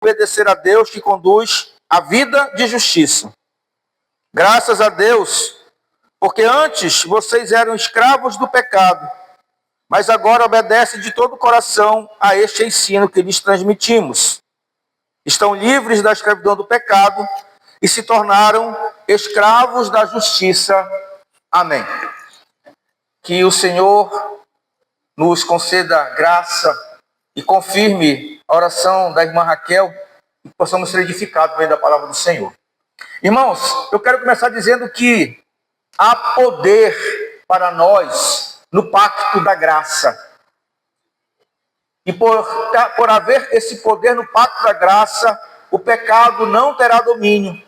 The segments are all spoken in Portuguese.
obedecer a Deus que conduz a vida de justiça. Graças a Deus, porque antes vocês eram escravos do pecado, mas agora obedecem de todo o coração a este ensino que lhes transmitimos. Estão livres da escravidão do pecado e se tornaram escravos da justiça. Amém. Que o Senhor nos conceda graça e confirme a oração da irmã Raquel e possamos ser edificados pela palavra do Senhor. Irmãos, eu quero começar dizendo que há poder para nós no pacto da graça. E por haver esse poder no pacto da graça, o pecado não terá domínio.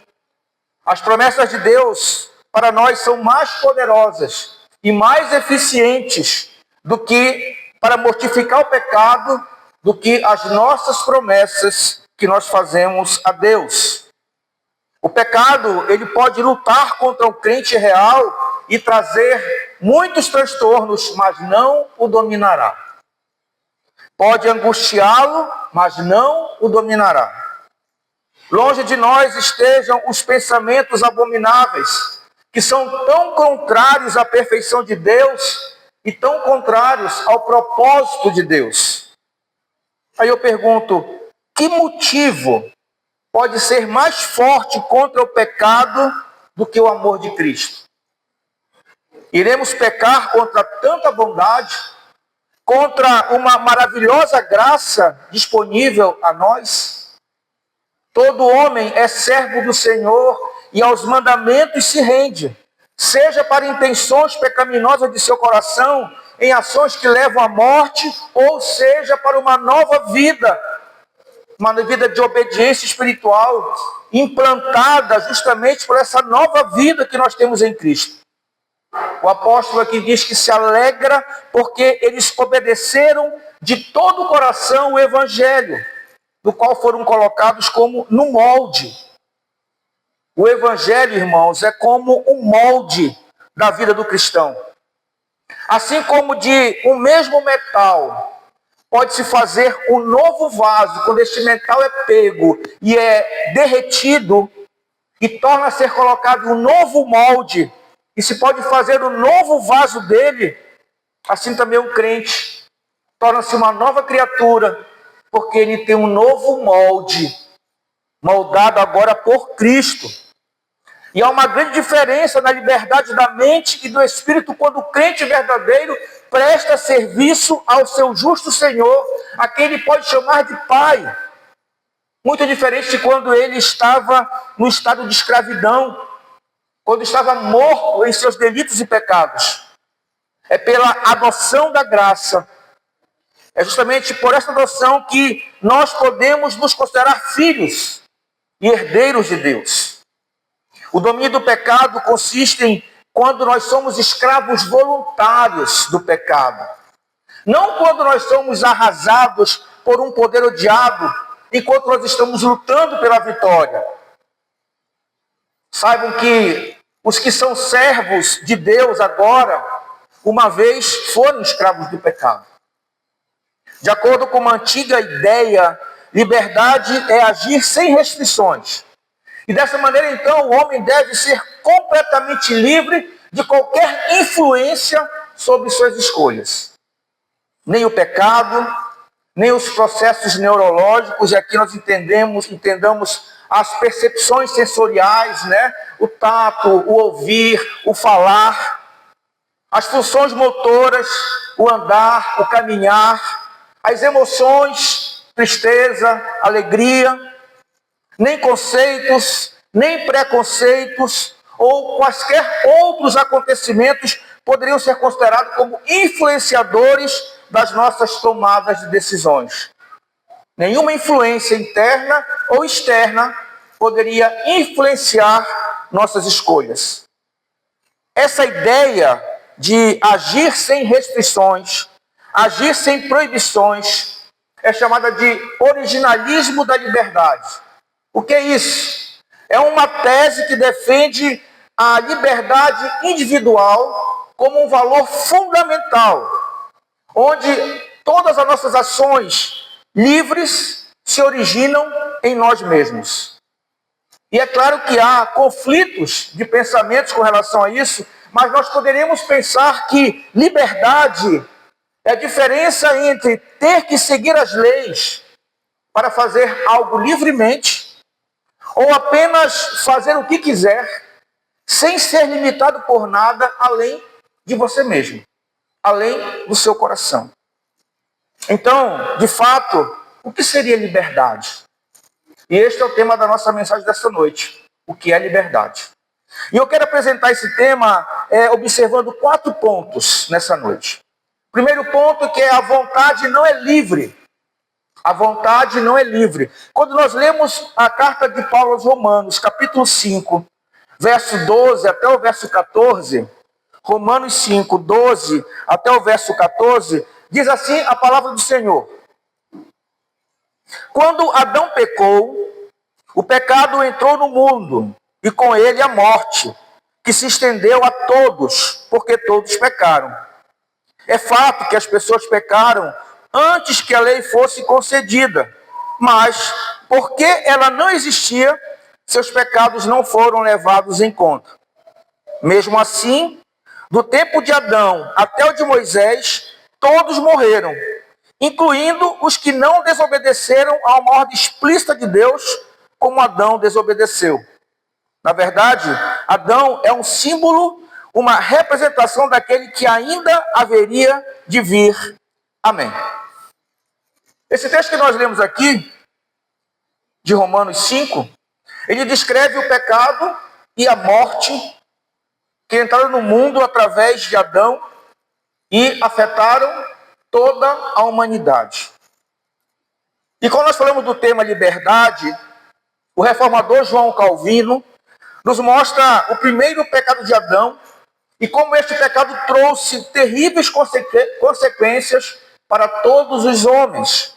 As promessas de Deus para nós são mais poderosas e mais eficientes do que para mortificar o pecado, do que as nossas promessas que nós fazemos a Deus. O pecado, ele pode lutar contra o crente real e trazer muitos transtornos, mas não o dominará. Pode angustiá-lo, mas não o dominará. Longe de nós estejam os pensamentos abomináveis, que são tão contrários à perfeição de Deus e tão contrários ao propósito de Deus. Aí eu pergunto, que motivo pode ser mais forte contra o pecado do que o amor de Cristo? Iremos pecar contra tanta bondade, contra uma maravilhosa graça disponível a nós? Todo homem é servo do Senhor e aos mandamentos se rende, seja para intenções pecaminosas de seu coração, em ações que levam à morte, ou seja para uma nova vida, uma vida de obediência espiritual, implantada justamente por essa nova vida que nós temos em Cristo. O apóstolo aqui diz que se alegra porque eles obedeceram de todo o coração o evangelho, do qual foram colocados como no molde. O evangelho, irmãos, é como um molde da vida do cristão. Assim como de um mesmo metal pode-se fazer um novo vaso, quando este metal é pego e é derretido e torna a ser colocado um novo molde, e se pode fazer um novo vaso dele, assim também o crente torna-se uma nova criatura, porque ele tem um novo molde, moldado agora por Cristo. E há uma grande diferença na liberdade da mente e do espírito quando o crente verdadeiro presta serviço ao seu justo Senhor, a quem ele pode chamar de Pai. Muito diferente de quando ele estava no estado de escravidão, quando estava morto em seus delitos e pecados. É pela adoção da graça, é justamente por essa adoção que nós podemos nos considerar filhos e herdeiros de Deus. O domínio do pecado consiste em quando nós somos escravos voluntários do pecado. Não quando nós somos arrasados por um poder odiado, enquanto nós estamos lutando pela vitória. Saibam que os que são servos de Deus agora, uma vez foram escravos do pecado. De acordo com uma antiga ideia, liberdade é agir sem restrições. E dessa maneira, então, o homem deve ser completamente livre de qualquer influência sobre suas escolhas. Nem o pecado, nem os processos neurológicos, e aqui nós entendamos as percepções sensoriais, né? O tato, o ouvir, o falar, as funções motoras, o andar, o caminhar, as emoções, tristeza, alegria, nem conceitos, nem preconceitos ou quaisquer outros acontecimentos poderiam ser considerados como influenciadores das nossas tomadas de decisões. Nenhuma influência interna ou externa poderia influenciar nossas escolhas. Essa ideia de agir sem restrições, agir sem proibições, é chamada de originalismo da liberdade. O que é isso? É uma tese que defende a liberdade individual como um valor fundamental, onde todas as nossas ações livres se originam em nós mesmos. E é claro que há conflitos de pensamentos com relação a isso, mas nós poderíamos pensar que liberdade é a diferença entre ter que seguir as leis para fazer algo livremente, ou apenas fazer o que quiser, sem ser limitado por nada além de você mesmo, além do seu coração. Então, de fato, o que seria liberdade? E este é o tema da nossa mensagem desta noite. O que é liberdade? E eu quero apresentar esse tema observando 4 pontos nessa noite. Primeiro ponto que é a vontade não é livre. A vontade não é livre. Quando nós lemos a carta de Paulo aos Romanos, capítulo 5, verso 12 até o verso 14, Romanos 5, 12 até o verso 14, diz assim a palavra do Senhor. Quando Adão pecou, o pecado entrou no mundo, e com ele a morte, que se estendeu a todos, porque todos pecaram. É fato que as pessoas pecaram antes que a lei fosse concedida, mas, porque ela não existia, seus pecados não foram levados em conta. Mesmo assim, do tempo de Adão até o de Moisés, todos morreram, incluindo os que não desobedeceram a uma ordem explícita de Deus, como Adão desobedeceu. Na verdade, Adão é um símbolo, uma representação daquele que ainda haveria de vir. Amém. Esse texto que nós lemos aqui, de Romanos 5, ele descreve o pecado e a morte que entraram no mundo através de Adão e afetaram toda a humanidade. E quando nós falamos do tema liberdade, o reformador João Calvino nos mostra o primeiro pecado de Adão e como este pecado trouxe terríveis consequências para todos os homens.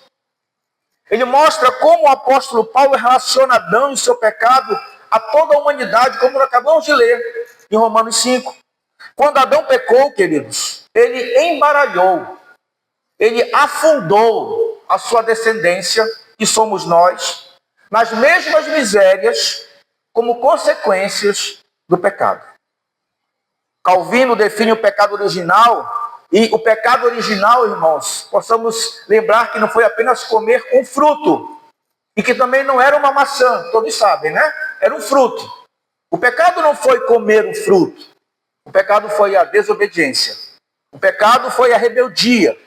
Ele mostra como o apóstolo Paulo relaciona Adão e seu pecado a toda a humanidade, como nós acabamos de ler em Romanos 5. Quando Adão pecou, queridos, ele embaralhou, ele afundou a sua descendência, que somos nós, nas mesmas misérias como consequências do pecado. Calvino define o pecado original, e o pecado original, irmãos, possamos lembrar que não foi apenas comer um fruto, e que também não era uma maçã, todos sabem, né? Era um fruto. O pecado não foi comer um fruto, o pecado foi a desobediência, o pecado foi a rebeldia.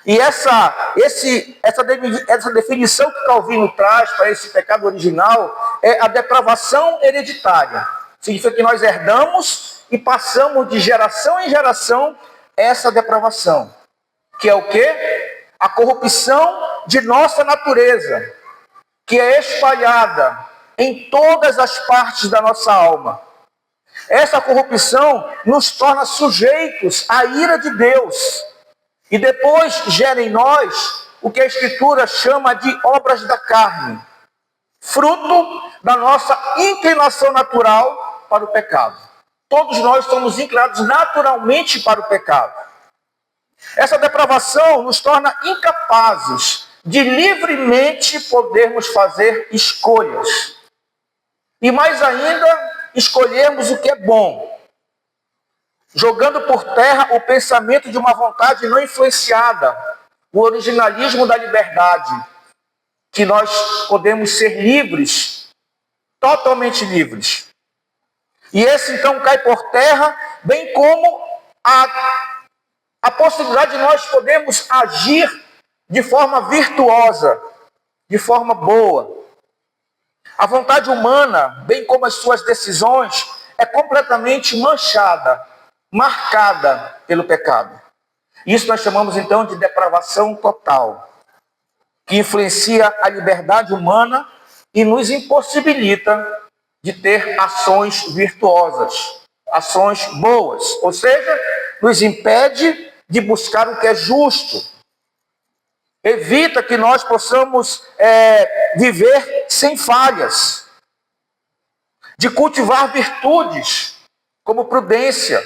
E essa definição que Calvino traz para esse pecado original é a depravação hereditária. Significa que nós herdamos e passamos de geração em geração essa depravação. Que é o quê? A corrupção de nossa natureza, que é espalhada em todas as partes da nossa alma. Essa corrupção nos torna sujeitos à ira de Deus. E depois gera em nós o que a Escritura chama de obras da carne, fruto da nossa inclinação natural para o pecado. Todos nós somos inclinados naturalmente para o pecado. Essa depravação nos torna incapazes de livremente podermos fazer escolhas. E mais ainda, escolhermos o que é bom, jogando por terra o pensamento de uma vontade não influenciada, o originalismo da liberdade, que nós podemos ser livres, totalmente livres. E esse então cai por terra, bem como a possibilidade de nós podermos agir de forma virtuosa, de forma boa. A vontade humana, bem como as suas decisões, é completamente manchada, marcada pelo pecado. Isso nós chamamos então de depravação total, que influencia a liberdade humana e nos impossibilita de ter ações virtuosas, ações boas, ou seja, nos impede de buscar o que é justo, evita que nós possamos viver sem falhas, de cultivar virtudes como prudência.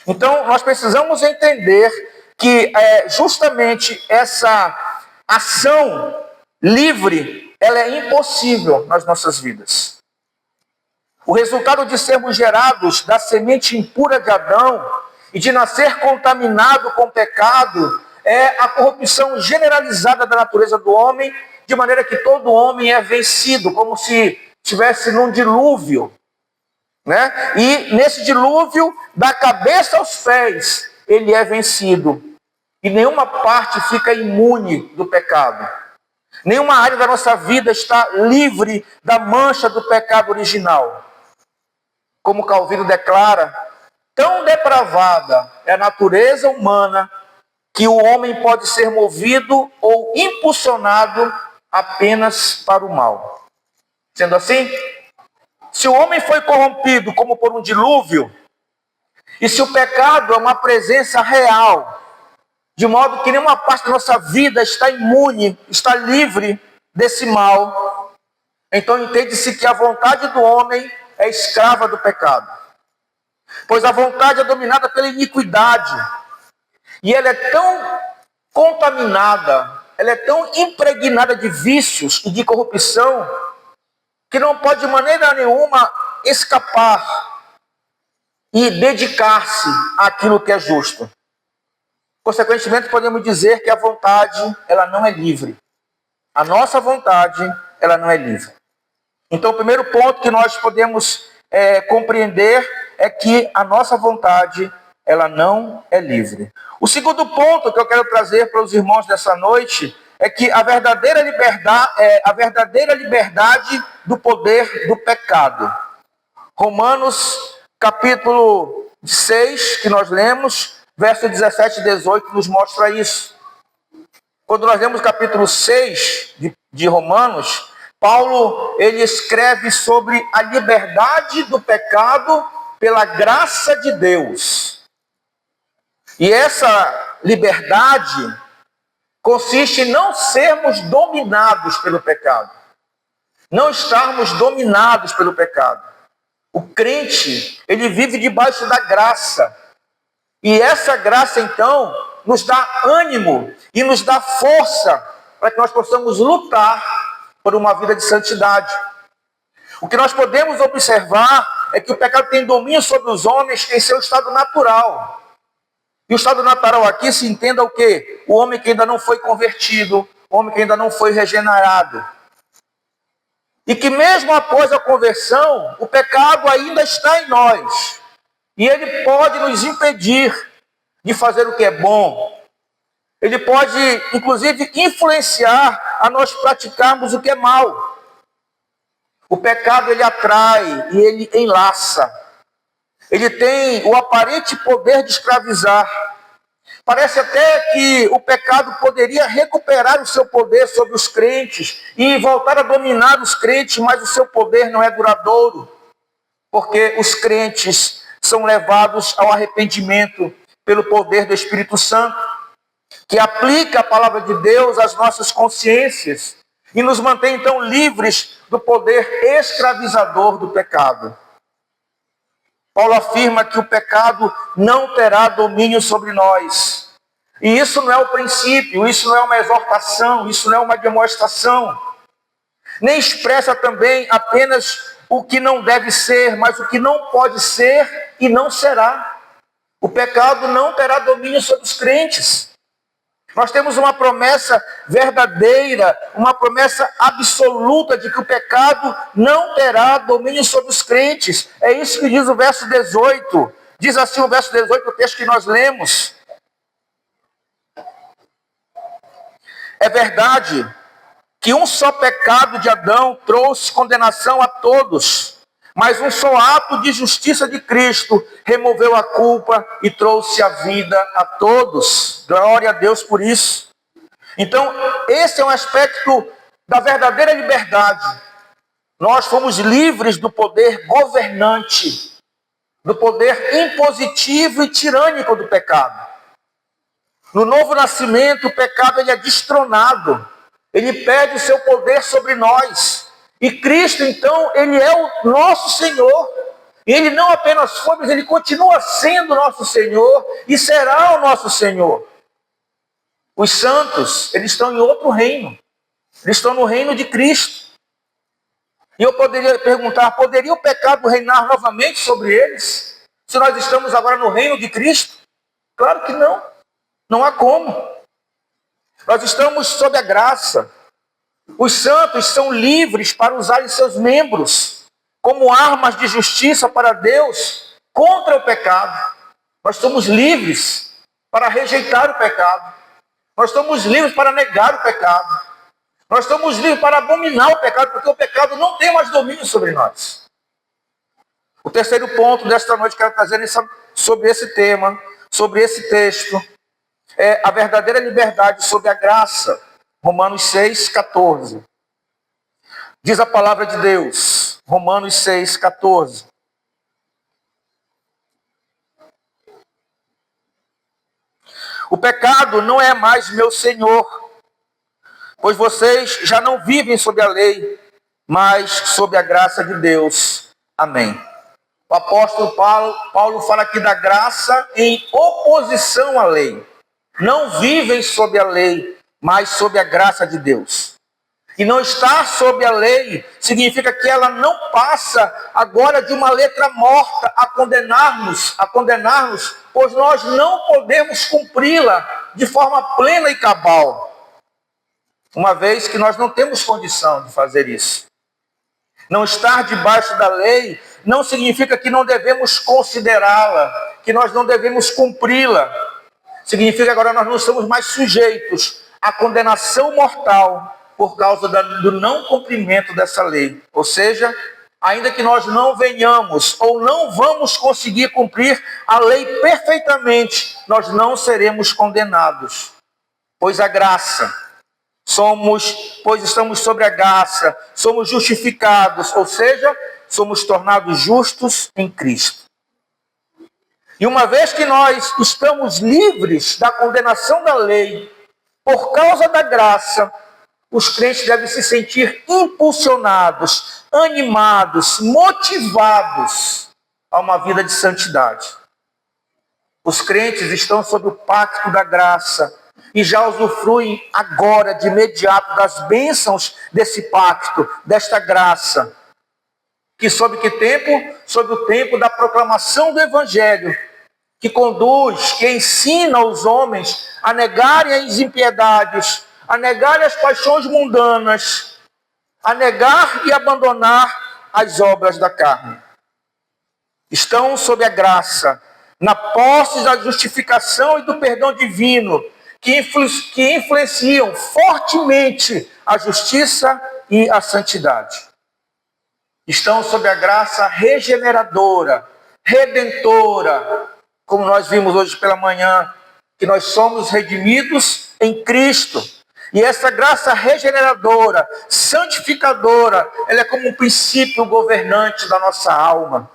Então, nós precisamos entender que justamente essa ação livre ela é impossível nas nossas vidas. O resultado de sermos gerados da semente impura de Adão e de nascer contaminado com o pecado é a corrupção generalizada da natureza do homem, de maneira que todo homem é vencido, como se estivesse num dilúvio, né? E nesse dilúvio, da cabeça aos pés, ele é vencido. E nenhuma parte fica imune do pecado. Nenhuma área da nossa vida está livre da mancha do pecado original. Como Calvino declara, tão depravada é a natureza humana que o homem pode ser movido ou impulsionado apenas para o mal. Sendo assim, se o homem foi corrompido como por um dilúvio, e se o pecado é uma presença real, de modo que nenhuma parte da nossa vida está imune, está livre desse mal, então entende-se que a vontade do homem é escrava do pecado. Pois a vontade é dominada pela iniquidade. E ela é tão contaminada, ela é tão impregnada de vícios e de corrupção, que não pode de maneira nenhuma escapar e dedicar-se àquilo que é justo. Consequentemente, podemos dizer que a vontade, ela não é livre. A nossa vontade, ela não é livre. Então, o primeiro ponto que nós podemos compreender é que a nossa vontade, ela não é livre. O segundo ponto que eu quero trazer para os irmãos dessa noite é que a verdadeira liberdade do poder do pecado. Romanos, capítulo 6, que nós lemos, verso 17 e 18, nos mostra isso. Quando nós lemos o capítulo 6 de Romanos, Paulo, ele escreve sobre a liberdade do pecado pela graça de Deus. E essa liberdade consiste em não sermos dominados pelo pecado. Não estarmos dominados pelo pecado. O crente, ele vive debaixo da graça. E essa graça, então, nos dá ânimo e nos dá força para que nós possamos lutar por uma vida de santidade. O que nós podemos observar é que o pecado tem domínio sobre os homens em seu estado natural. E o estado natural aqui se entenda o quê? O homem que ainda não foi convertido, o homem que ainda não foi regenerado. E que mesmo após a conversão, o pecado ainda está em nós. E ele pode nos impedir de fazer o que é bom. Ele pode, inclusive, influenciar a nós praticarmos o que é mal. O pecado, ele atrai e ele enlaça. Ele tem o aparente poder de escravizar. Parece até que o pecado poderia recuperar o seu poder sobre os crentes e voltar a dominar os crentes, mas o seu poder não é duradouro, porque os crentes são levados ao arrependimento pelo poder do Espírito Santo, que aplica a palavra de Deus às nossas consciências e nos mantém então livres do poder escravizador do pecado. Paulo afirma que o pecado não terá domínio sobre nós. E isso não é o princípio, isso não é uma exortação, isso não é uma demonstração. Nem expressa também apenas o que não deve ser, mas o que não pode ser e não será. O pecado não terá domínio sobre os crentes. Nós temos uma promessa verdadeira, uma promessa absoluta de que o pecado não terá domínio sobre os crentes. É isso que diz o verso 18. Diz assim o verso 18, o texto que nós lemos. É verdade que um só pecado de Adão trouxe condenação a todos, mas um só ato de justiça de Cristo removeu a culpa e trouxe a vida a todos. Glória a Deus por isso. Então, esse é um aspecto da verdadeira liberdade. Nós fomos livres do poder governante, do poder impositivo e tirânico do pecado. No novo nascimento, o pecado ele é destronado. Ele perde o seu poder sobre nós. E Cristo, então, ele é o nosso Senhor. E ele não apenas foi, mas ele continua sendo nosso Senhor e será o nosso Senhor. Os santos, eles estão em outro reino. Eles estão no reino de Cristo. E eu poderia perguntar, poderia o pecado reinar novamente sobre eles? Se nós estamos agora no reino de Cristo? Claro que não. Não há como. Nós estamos sob a graça. Os santos são livres para usarem seus membros como armas de justiça para Deus contra o pecado. Nós somos livres para rejeitar o pecado. Nós somos livres para negar o pecado. Nós estamos livres para abominar o pecado, porque o pecado não tem mais domínio sobre nós. O terceiro ponto desta noite que eu quero trazer sobre esse tema, sobre esse texto, é a verdadeira liberdade sob a graça. Romanos 6,14. Diz a palavra de Deus, Romanos 6,14. O pecado não é mais meu senhor, pois vocês já não vivem sob a lei, mas sob a graça de Deus. Amém. O apóstolo Paulo fala aqui da graça em oposição à lei. Não vivem sob a lei, mas sob a graça de Deus. E não estar sob a lei significa que ela não passa agora de uma letra morta a condenar-nos, pois nós não podemos cumpri-la de forma plena e cabal. Uma vez que nós não temos condição de fazer isso. Não estar debaixo da lei não significa que não devemos considerá-la, que nós não devemos cumpri-la. Significa que agora nós não estamos mais sujeitos à condenação mortal por causa do não cumprimento dessa lei. Ou seja, ainda que nós não venhamos ou não vamos conseguir cumprir a lei perfeitamente, nós não seremos condenados. Pois a graça... pois estamos sobre a graça, somos justificados, ou seja, somos tornados justos em Cristo. E uma vez que nós estamos livres da condenação da lei, por causa da graça, os crentes devem se sentir impulsionados, animados, motivados a uma vida de santidade. Os crentes estão sob o pacto da graça, e já usufruem agora, de imediato, das bênçãos desse pacto, desta graça. Que sob que tempo? Sob o tempo da proclamação do Evangelho, que conduz, que ensina os homens a negarem as impiedades, a negarem as paixões mundanas, a negar e abandonar as obras da carne. Estão sob a graça, na posse da justificação e do perdão divino, que influenciam fortemente a justiça e a santidade. Estão sob a graça regeneradora, redentora, como nós vimos hoje pela manhã, que nós somos redimidos em Cristo. E essa graça regeneradora, santificadora, ela é como um princípio governante da nossa alma.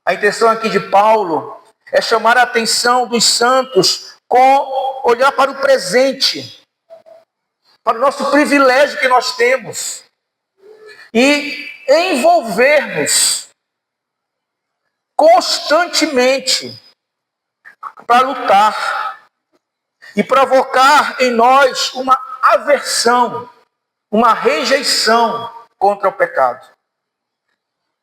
A intenção aqui de Paulo é chamar a atenção dos santos com olhar para o presente, para o nosso privilégio que nós temos, e envolver-nos constantemente para lutar e provocar em nós uma aversão, uma rejeição contra o pecado.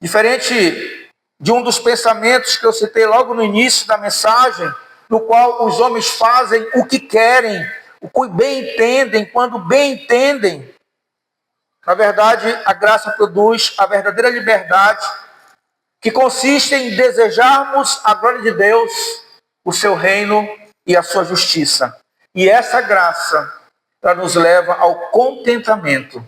Diferente de um dos pensamentos que eu citei logo no início da mensagem, no qual os homens fazem o que querem, o que bem entendem, quando bem entendem. Na verdade, a graça produz a verdadeira liberdade, que consiste em desejarmos a glória de Deus, o seu reino e a sua justiça. E essa graça, ela nos leva ao contentamento.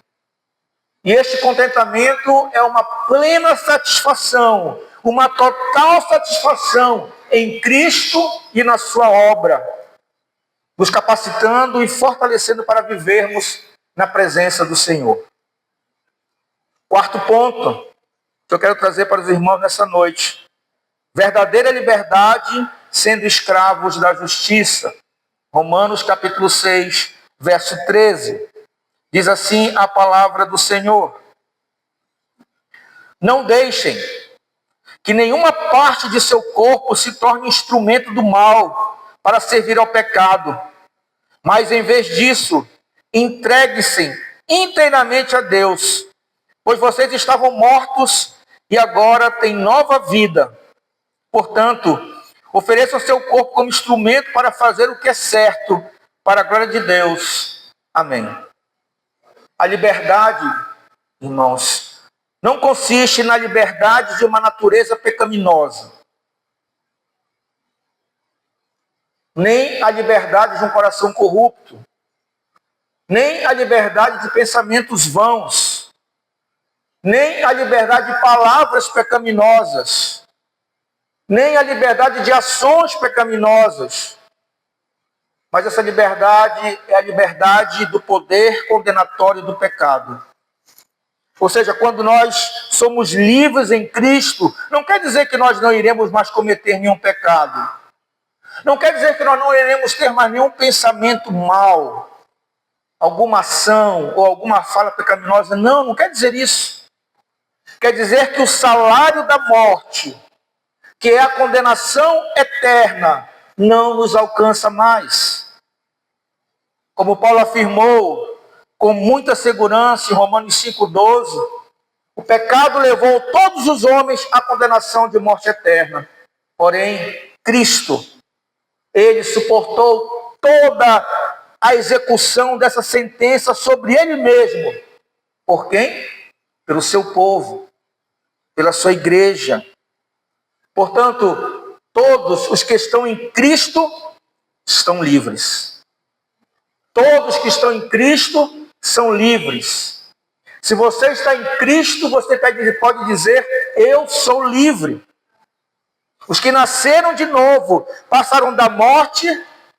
E este contentamento é uma plena satisfação, uma total satisfação em Cristo e na sua obra, nos capacitando e fortalecendo para vivermos na presença do Senhor. Quarto ponto que eu quero trazer para os irmãos nessa noite: verdadeira liberdade sendo escravos da justiça. Romanos capítulo 6, verso 13. Diz assim a palavra do Senhor: não deixem que nenhuma parte de seu corpo se torne instrumento do mal para servir ao pecado, mas em vez disso, entreguem-se inteiramente a Deus, pois vocês estavam mortos e agora têm nova vida. Portanto, ofereçam seu corpo como instrumento para fazer o que é certo, para a glória de Deus. Amém. A liberdade, irmãos, não consiste na liberdade de uma natureza pecaminosa, nem a liberdade de um coração corrupto, nem a liberdade de pensamentos vãos, nem a liberdade de palavras pecaminosas, nem a liberdade de ações pecaminosas. Mas essa liberdade é a liberdade do poder condenatório do pecado. Ou seja, quando nós somos livres em Cristo, não quer dizer que nós não iremos mais cometer nenhum pecado. Não quer dizer que nós não iremos ter mais nenhum pensamento mau, alguma ação ou alguma fala pecaminosa. Não, não quer dizer isso. Quer dizer que o salário da morte, que é a condenação eterna, não nos alcança mais. Como Paulo afirmou com muita segurança em Romanos 5,12, o pecado levou todos os homens à condenação de morte eterna. Porém, Cristo, ele suportou toda a execução dessa sentença sobre ele mesmo. Por quem? Pelo seu povo, pela sua igreja. Portanto, todos os que estão em Cristo estão livres. Todos que estão em Cristo são livres. Se você está em Cristo, você pode dizer, eu sou livre. Os que nasceram de novo passaram da morte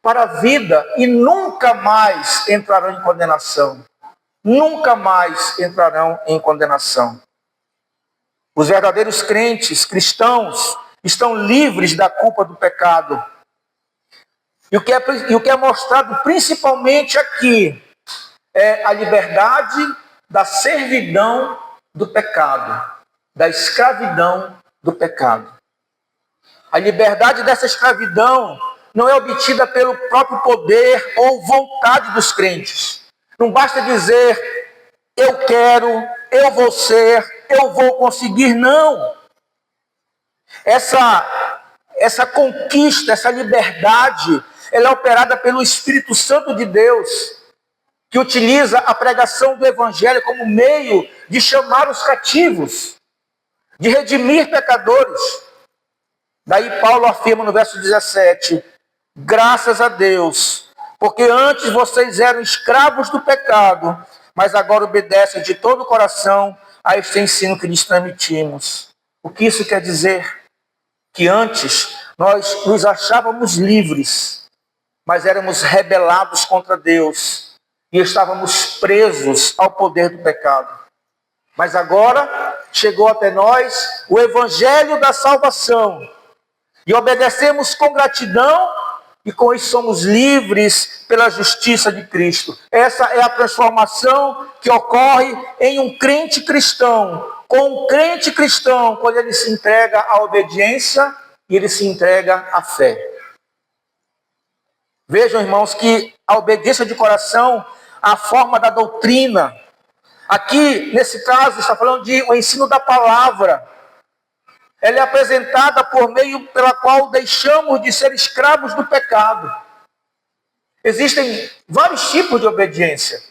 para a vida e nunca mais entrarão em condenação. Nunca mais entrarão em condenação. Os verdadeiros crentes, cristãos, estão livres da culpa do pecado. E o que é mostrado principalmente aqui é a liberdade da servidão do pecado, da escravidão do pecado. A liberdade dessa escravidão não é obtida pelo próprio poder ou vontade dos crentes. Não basta dizer, eu quero, eu vou ser, eu vou conseguir, não. Essa conquista, essa liberdade, ela é operada pelo Espírito Santo de Deus, que utiliza a pregação do Evangelho como meio de chamar os cativos, de redimir pecadores. Daí Paulo afirma no verso 17, graças a Deus, porque antes vocês eram escravos do pecado, mas agora obedecem de todo o coração a este ensino que lhes transmitimos. O que isso quer dizer? Que antes nós nos achávamos livres, mas éramos rebelados contra Deus e estávamos presos ao poder do pecado. Mas agora chegou até nós o Evangelho da salvação e obedecemos com gratidão e com isso somos livres pela justiça de Cristo. Essa é a transformação que ocorre em um crente cristão. Com um crente cristão, quando ele se entrega à obediência e ele se entrega à fé. Vejam, irmãos, que a obediência de coração, a forma da doutrina. Aqui, nesse caso, está falando de o ensino da palavra. Ela é apresentada por meio pela qual deixamos de ser escravos do pecado. Existem vários tipos de obediência.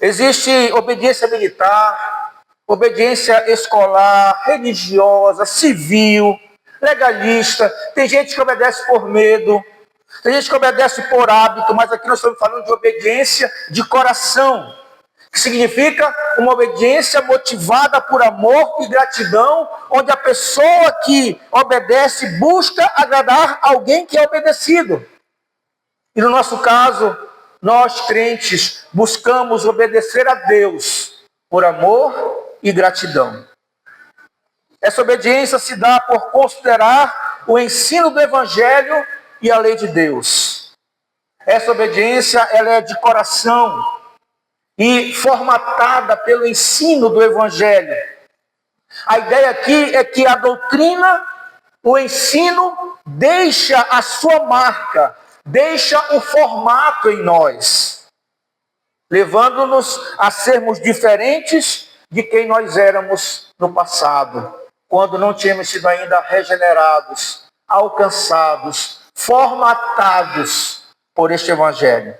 Existe obediência militar, obediência escolar, religiosa, civil, legalista. Tem gente que obedece por medo, tem gente que obedece por hábito, mas aqui nós estamos falando de obediência de coração, que significa uma obediência motivada por amor e gratidão, onde a pessoa que obedece busca agradar alguém que é obedecido. E no nosso caso, nós crentes buscamos obedecer a Deus por amor e gratidão. Essa obediência se dá por considerar o ensino do Evangelho e a lei de Deus. Essa obediência ela é de coração e formatada pelo ensino do Evangelho. A ideia aqui é que a doutrina, o ensino, deixa a sua marca, deixa o formato em nós. levando-nos a sermos diferentes de quem nós éramos no passado, quando não tínhamos sido ainda regenerados, alcançados, formatados por este Evangelho.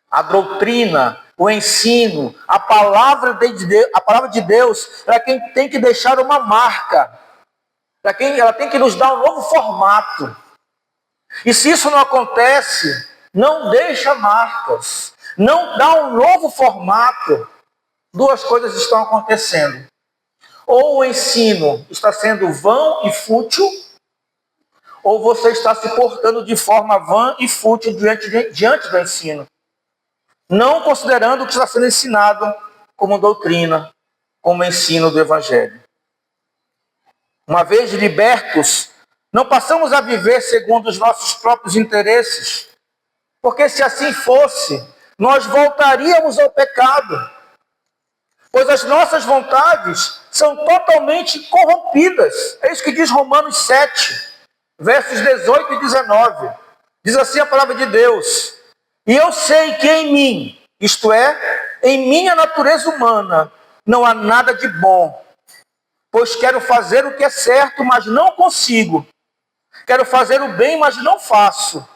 A doutrina, o ensino, a palavra de Deus, ela tem que deixar uma marca, ela tem que nos dar um novo formato. E se isso não acontece, não deixa marcas, não dá um novo formato, duas coisas estão acontecendo. Ou o ensino está sendo vão e fútil, ou você está se portando de forma vã e fútil diante do ensino, não considerando o que está sendo ensinado como doutrina, como ensino do Evangelho. Uma vez libertos, não passamos a viver segundo os nossos próprios interesses, porque se assim fosse, nós voltaríamos ao pecado, pois as nossas vontades são totalmente corrompidas. É isso que diz Romanos 7, versos 18 e 19. Diz assim a palavra de Deus: e eu sei que em mim, isto é, em minha natureza humana, não há nada de bom, pois quero fazer o que é certo, mas não consigo. Quero fazer o bem, mas não faço.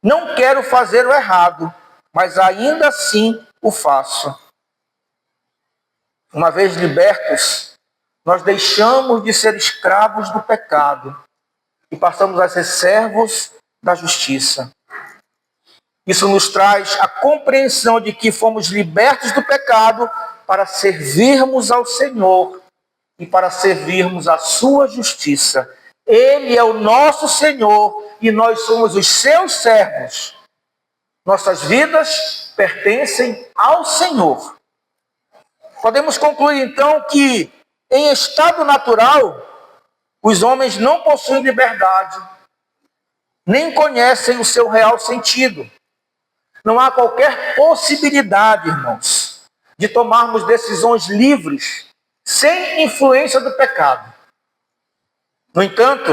Não quero fazer o errado, mas ainda assim o faço. Uma vez libertos, nós deixamos de ser escravos do pecado e passamos a ser servos da justiça. Isso nos traz a compreensão de que fomos libertos do pecado para servirmos ao Senhor e para servirmos a sua justiça. Ele é o nosso Senhor e nós somos os seus servos. Nossas vidas pertencem ao Senhor. Podemos concluir então que, em estado natural, os homens não possuem liberdade, nem conhecem o seu real sentido. Não há qualquer possibilidade, irmãos, de tomarmos decisões livres, sem influência do pecado. No entanto,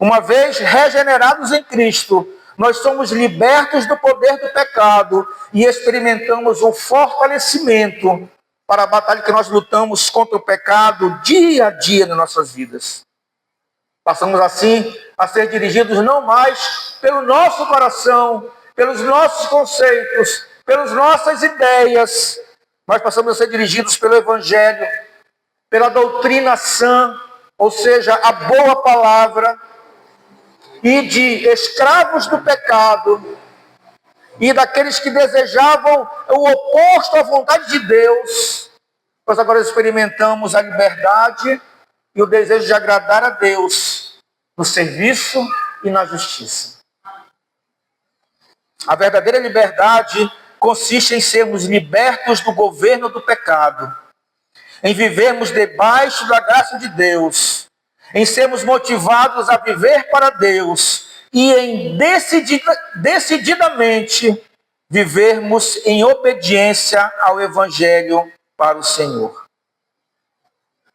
uma vez regenerados em Cristo, nós somos libertos do poder do pecado e experimentamos o fortalecimento para a batalha que nós lutamos contra o pecado dia a dia nas nossas vidas. Passamos assim a ser dirigidos não mais pelo nosso coração, pelos nossos conceitos, pelas nossas ideias, mas passamos a ser dirigidos pelo Evangelho, pela doutrina sã, ou seja, a boa palavra, e de escravos do pecado, e daqueles que desejavam o oposto à vontade de Deus, nós agora experimentamos a liberdade e o desejo de agradar a Deus no serviço e na justiça. A verdadeira liberdade consiste em sermos libertos do governo do pecado, em vivermos debaixo da graça de Deus, em sermos motivados a viver para Deus e em decididamente vivermos em obediência ao Evangelho para o Senhor.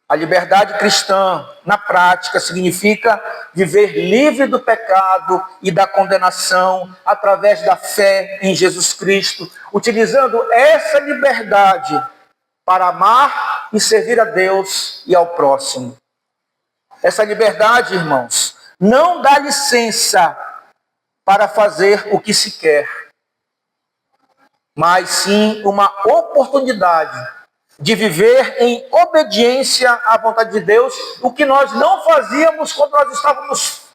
A liberdade cristã, na prática, significa viver livre do pecado e da condenação através da fé em Jesus Cristo, utilizando essa liberdade para amar e servir a Deus e ao próximo. Essa liberdade, irmãos, não dá licença para fazer o que se quer, mas sim uma oportunidade de viver em obediência à vontade de Deus, o que nós não fazíamos quando nós estávamos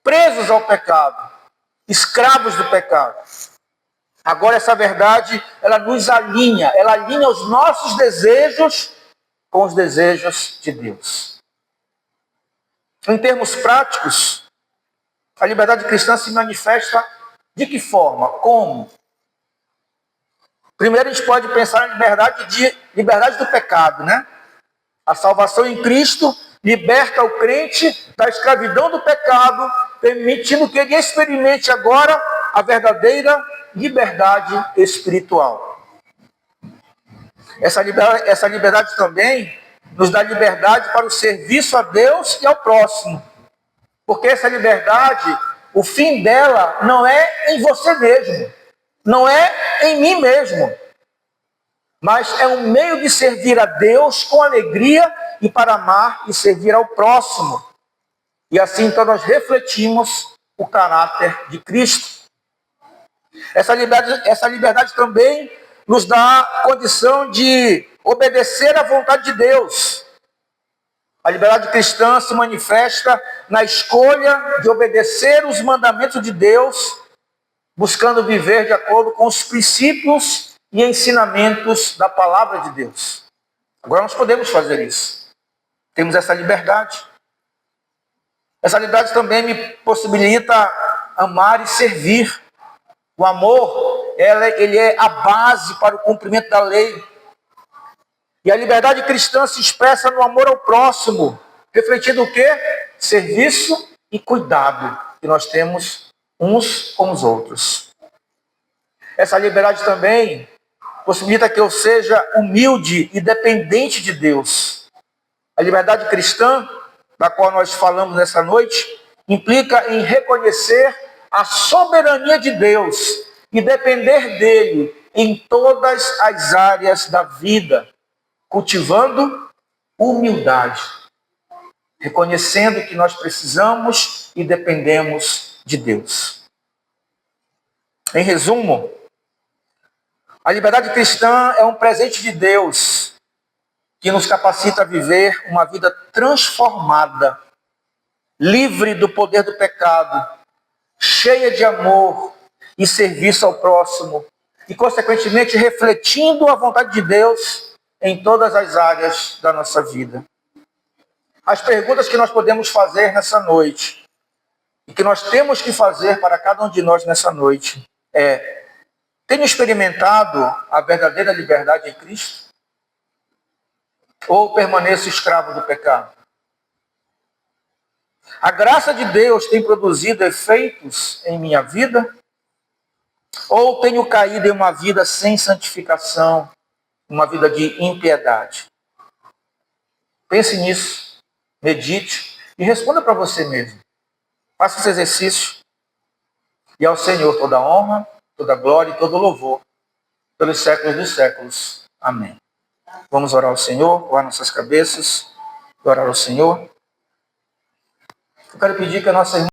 presos ao pecado, escravos do pecado. Agora essa verdade, ela nos alinha, ela alinha os nossos desejos com os desejos de Deus. Em termos práticos, a liberdade cristã se manifesta de que forma? Como? Primeiro a gente pode pensar na liberdade do pecado, né? A salvação em Cristo liberta o crente da escravidão do pecado, permitindo que ele experimente agora a verdadeira liberdade espiritual. Essa liberdade também nos dá liberdade para o serviço a Deus e ao próximo. Porque essa liberdade, o fim dela não é em você mesmo. Não é é em mim mesmo, mas é um meio de servir a Deus com alegria e para amar e servir ao próximo. E assim então nós refletimos o caráter de Cristo. Essa liberdade também nos dá a condição de obedecer à vontade de Deus. A liberdade cristã se manifesta na escolha de obedecer os mandamentos de Deus, buscando viver de acordo com os princípios e ensinamentos da palavra de Deus. Agora nós podemos fazer isso. Temos essa liberdade. Essa liberdade também me possibilita amar e servir. O amor, ele é a base para o cumprimento da lei. E a liberdade cristã se expressa no amor ao próximo, refletindo o quê? Serviço e cuidado que nós temos uns com os outros. Essa liberdade também possibilita que eu seja humilde e dependente de Deus. A liberdade cristã, da qual nós falamos nessa noite, implica em reconhecer a soberania de Deus e depender dele em todas as áreas da vida, cultivando humildade, reconhecendo que nós precisamos e dependemos de Deus. Em resumo, a liberdade cristã é um presente de Deus que nos capacita a viver uma vida transformada, livre do poder do pecado, cheia de amor e serviço ao próximo e, consequentemente, refletindo a vontade de Deus em todas as áreas da nossa vida. As perguntas que nós podemos fazer nessa noite e que nós temos que fazer para cada um de nós nessa noite é: tenho experimentado a verdadeira liberdade em Cristo? Ou permaneço escravo do pecado? A graça de Deus tem produzido efeitos em minha vida? Ou tenho caído em uma vida sem santificação, uma vida de impiedade? Pense nisso, medite e responda para você mesmo. Faça esse exercício. E ao Senhor toda a honra, toda a glória e todo o louvor, pelos séculos dos séculos. Amém. Vamos orar ao Senhor, orar nossas cabeças, orar ao Senhor. Eu quero pedir que a nossa irmã